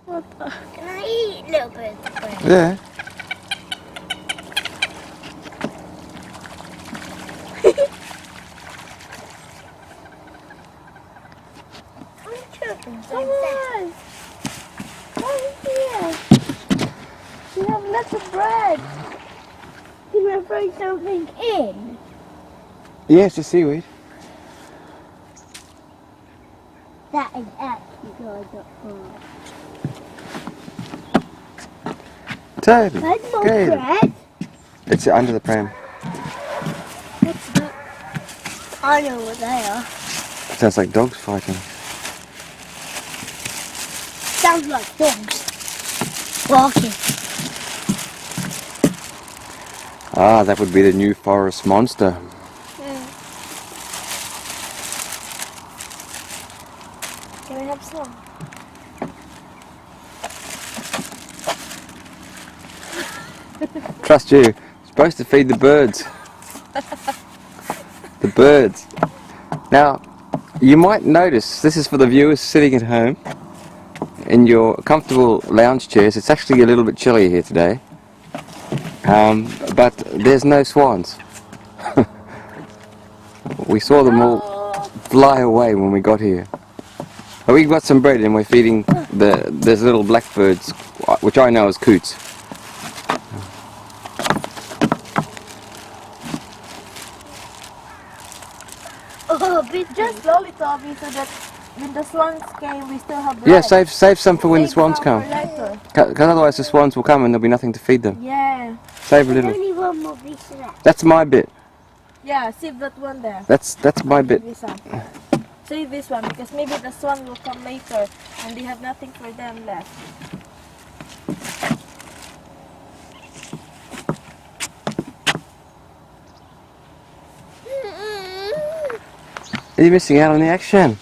Can I eat a little bit of the bread? Yeah. Come on! Come here! We have lots of bread! Can I throw something in? Yes, the seaweed. That is actually good. Toby. There's more Good. bread. It's under the pram. What's that? I know what they are. Sounds like dogs fighting. Sounds like dogs. Barking. Ah, that would be the new forest monster. Can we have some? Trust you. Supposed to feed the birds. The birds. Now, you might notice, this is for the viewers sitting at home in your comfortable lounge chairs. It's actually a little bit chilly here today. But there's no swans. We saw them all fly away when we got here. But we got some bread and we're feeding there's little blackbirds, which I know as coots. Oh, bit Just slowly, Toby, so that when the swans came, we still have bread. Yeah, save some for when the Save swans some come. for later. Because otherwise the swans will come and there'll be nothing to feed them. Yeah. Save a There's little. only one more piece left. That's my bit. Yeah, save that one there. That's my bit. This one. Save this one because maybe the swan will come later and they have nothing for them left. You're missing out on the action.